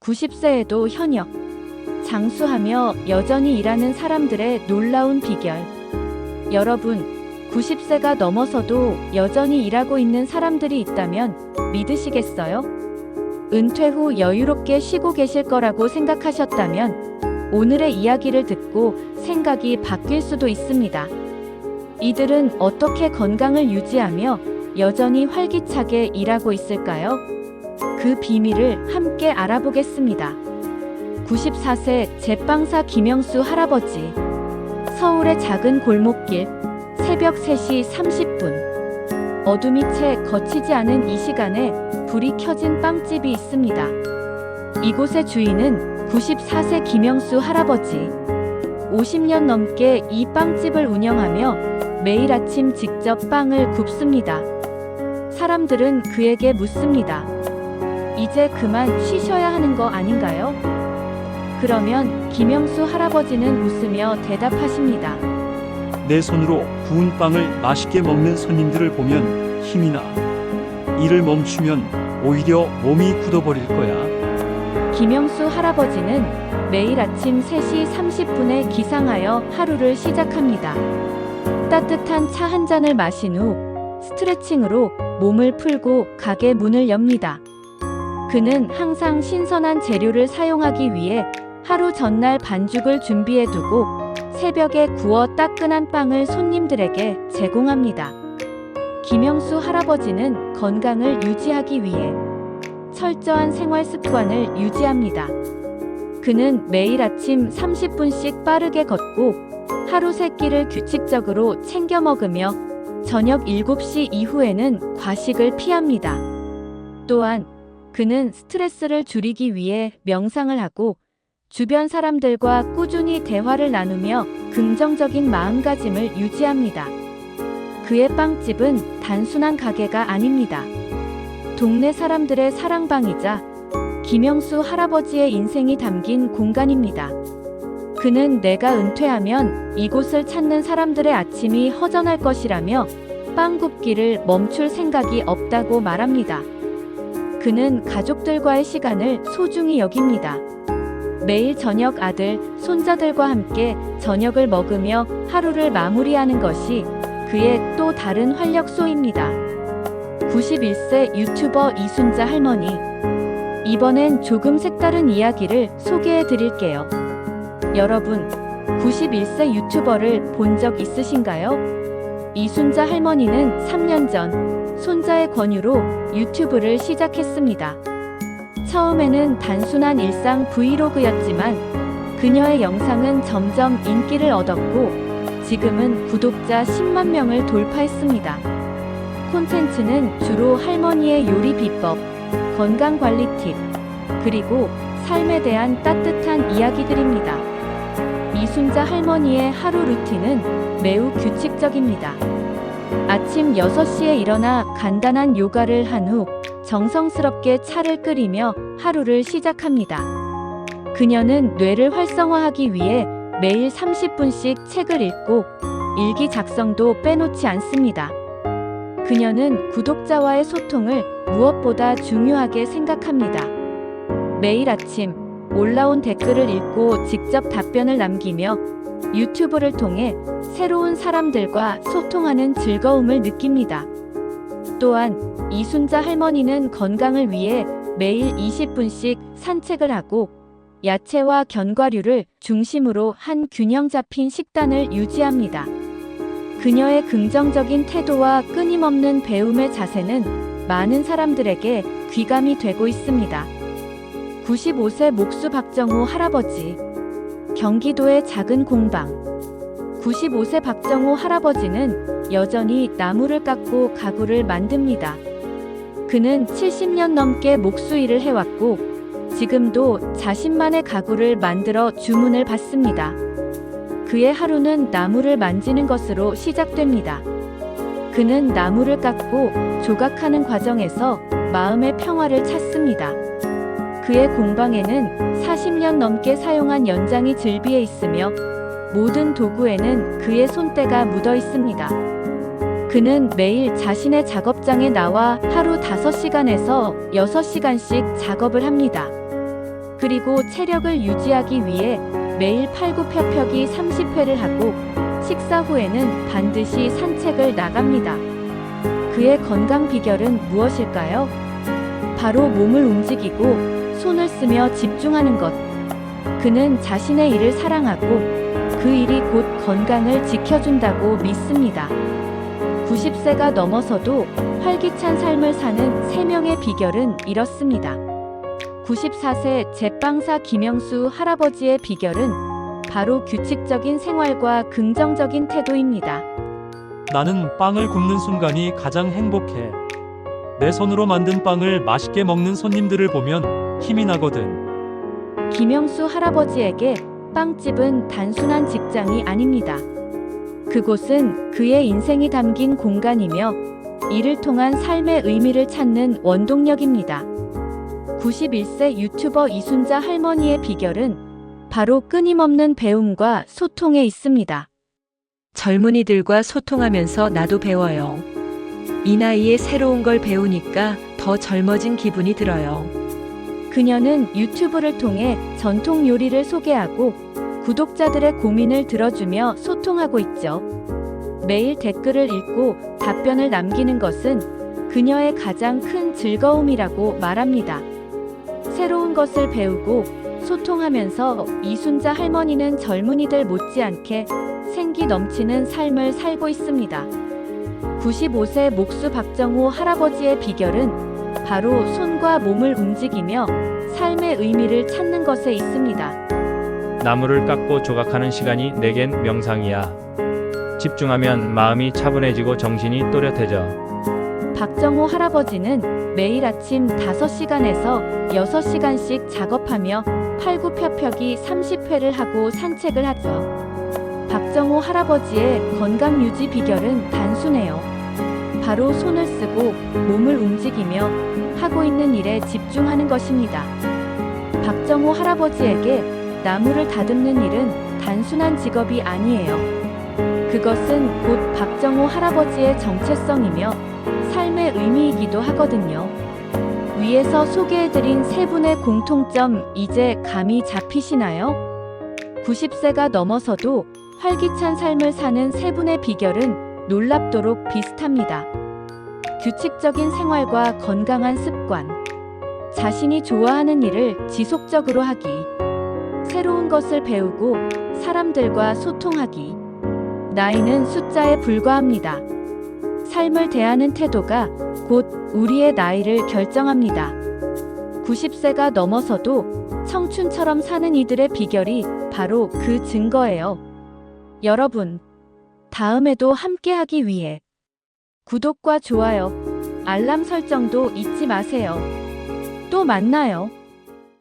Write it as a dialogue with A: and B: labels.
A: 90세에도 현역, 장수하며 여전히 일하는 사람들의 놀라운 비결. 여러분, 90세가 넘어서도 여전히 일하고 있는 사람들이 있다면 믿으시겠어요? 은퇴 후 여유롭게 쉬고 계실 거라고 생각하셨다면 오늘의 이야기를 듣고 생각이 바뀔 수도 있습니다. 이들은 어떻게 건강을 유지하며 여전히 활기차게 일하고 있을까요? 그 비밀을 함께 알아보겠습니다. 94세 제빵사 김영수 할아버지. 서울의 작은 골목길, 새벽 3시 30분. 어둠이 채 거치지 않은 이 시간에 불이 켜진 빵집이 있습니다. 이곳의 주인은 94세 김영수 할아버지. 50년 넘게 이 빵집을 운영하며 매일 아침 직접 빵을 굽습니다. 사람들은 그에게 묻습니다. 이제 그만 쉬셔야 하는 거 아닌가요? 그러면 김영수 할아버지는 웃으며 대답하십니다.
B: 내 손으로 구운 빵을 맛있게 먹는 손님들을 보면 힘이 나. 일을 멈추면 오히려 몸이 굳어버릴 거야.
A: 김영수 할아버지는 매일 아침 3시 30분에 기상하여 하루를 시작합니다. 따뜻한 차 한 잔을 마신 후 스트레칭으로 몸을 풀고 가게 문을 엽니다. 그는 항상 신선한 재료를 사용하기 위해 하루 전날 반죽을 준비해두고 새벽에 구워 따끈한 빵을 손님들에게 제공합니다. 김영수 할아버지는 건강을 유지하기 위해 철저한 생활 습관을 유지합니다. 그는 매일 아침 30분씩 빠르게 걷고 하루 3끼를 규칙적으로 챙겨 먹으며 저녁 7시 이후에는 과식을 피합니다. 또한 그는 스트레스를 줄이기 위해 명상을 하고 주변 사람들과 꾸준히 대화를 나누며 긍정적인 마음가짐을 유지합니다. 그의 빵집은 단순한 가게가 아닙니다. 동네 사람들의 사랑방이자 김영수 할아버지의 인생이 담긴 공간입니다. 그는 내가 은퇴하면 이곳을 찾는 사람들의 아침이 허전할 것이라며 빵 굽기를 멈출 생각이 없다고 말합니다. 그는 가족들과의 시간을 소중히 여깁니다. 매일 저녁 아들, 손자들과 함께 저녁을 먹으며 하루를 마무리하는 것이 그의 또 다른 활력소입니다. 91세 유튜버 이순자 할머니. 이번엔 조금 색다른 이야기를 소개해 드릴게요. 여러분, 91세 유튜버를 본 적 있으신가요? 이순자 할머니는 3년 전 손자의 권유로 유튜브를 시작했습니다. 처음에는 단순한 일상 브이로그였지만 그녀의 영상은 점점 인기를 얻었고 지금은 구독자 10만 명을 돌파했습니다. 콘텐츠는 주로 할머니의 요리 비법, 건강관리 팁, 그리고 삶에 대한 따뜻한 이야기들입니다. 이순자 할머니의 하루 루틴은 매우 규칙적입니다. 아침 6시에 일어나 간단한 요가를 한 후 정성스럽게 차를 끓이며 하루를 시작합니다. 그녀는 뇌를 활성화하기 위해 매일 30분씩 책을 읽고 일기 작성도 빼놓지 않습니다. 그녀는 구독자와의 소통을 무엇보다 중요하게 생각합니다. 매일 아침 올라온 댓글을 읽고 직접 답변을 남기며 유튜브를 통해 새로운 사람들과 소통하는 즐거움을 느낍니다. 또한 이순자 할머니는 건강을 위해 매일 20분씩 산책을 하고 야채와 견과류를 중심으로 한 균형 잡힌 식단을 유지합니다. 그녀의 긍정적인 태도와 끊임없는 배움의 자세는 많은 사람들에게 귀감이 되고 있습니다. 95세 목수 박정호 할아버지. 경기도의 작은 공방. 95세 박정호 할아버지는 여전히 나무를 깎고 가구를 만듭니다. 그는 70년 넘게 목수 일을 해왔고 지금도 자신만의 가구를 만들어 주문을 받습니다. 그의 하루는 나무를 만지는 것으로 시작됩니다. 그는 나무를 깎고 조각하는 과정에서 마음의 평화를 찾습니다. 그의 공방에는 40년 넘게 사용한 연장이 즐비해 있으며 모든 도구에는 그의 손때가 묻어 있습니다. 그는 매일 자신의 작업장에 나와 하루 5시간에서 6시간씩 작업을 합니다. 그리고 체력을 유지하기 위해 매일 팔굽혀펴기 30회를 하고 식사 후에는 반드시 산책을 나갑니다. 그의 건강 비결은 무엇일까요? 바로 몸을 움직이고 손을 쓰며 집중하는 것. 그는 자신의 일을 사랑하고 그 일이 곧 건강을 지켜준다고 믿습니다. 90세가 넘어서도 활기찬 삶을 사는 3명의 비결은 이렇습니다. 94세 제빵사 김영수 할아버지의 비결은 바로 규칙적인 생활과 긍정적인 태도입니다.
B: 나는 빵을 굽는 순간이 가장 행복해. 내 손으로 만든 빵을 맛있게 먹는 손님들을 보면 힘이 나거든.
A: 김영수 할아버지에게 빵집은 단순한 직장이 아닙니다. 그곳은 그의 인생이 담긴 공간이며 이를 통한 삶의 의미를 찾는 원동력입니다. 91세 유튜버 이순자 할머니의 비결은 바로 끊임없는 배움과 소통에 있습니다.
C: 젊은이들과 소통하면서 나도 배워요. 이 나이에 새로운 걸 배우니까 더 젊어진 기분이 들어요.
A: 그녀는 유튜브를 통해 전통 요리를 소개하고 구독자들의 고민을 들어주며 소통하고 있죠. 매일 댓글을 읽고 답변을 남기는 것은 그녀의 가장 큰 즐거움이라고 말합니다. 새로운 것을 배우고 소통하면서 이순자 할머니는 젊은이들 못지않게 생기 넘치는 삶을 살고 있습니다. 95세 목수 박정호 할아버지의 비결은 바로 손과 몸을 움직이며 삶의 의미를 찾는 것에 있습니다.
D: 나무를 깎고 조각하는 시간이 내겐 명상이야. 집중하면 마음이 차분해지고 정신이 또렷해져.
A: 박정호 할아버지는 매일 아침 5시간에서 6시간씩 작업하며 팔굽혀펴기 30회를 하고 산책을 하죠. 박정호 할아버지의 건강 유지 비결은 단순해요. 바로 손을 쓰고 몸을 움직이며 하고 있는 일에 집중하는 것입니다. 박정호 할아버지에게 나무를 다듬는 일은 단순한 직업이 아니에요. 그것은 곧 박정호 할아버지의 정체성이며 삶의 의미이기도 하거든요. 위에서 소개해드린 3분의 공통점 이제 감이 잡히시나요? 90세가 넘어서도 활기찬 삶을 사는 3분의 비결은 놀랍도록 비슷합니다. 규칙적인 생활과 건강한 습관, 자신이 좋아하는 일을 지속적으로 하기, 새로운 것을 배우고 사람들과 소통하기. 나이는 숫자에 불과합니다. 삶을 대하는 태도가 곧 우리의 나이를 결정합니다. 90세가 넘어서도 청춘처럼 사는 이들의 비결이 바로 그 증거예요. 여러분, 다음에도 함께하기 위해 구독과 좋아요, 알람 설정도 잊지 마세요. 또 만나요.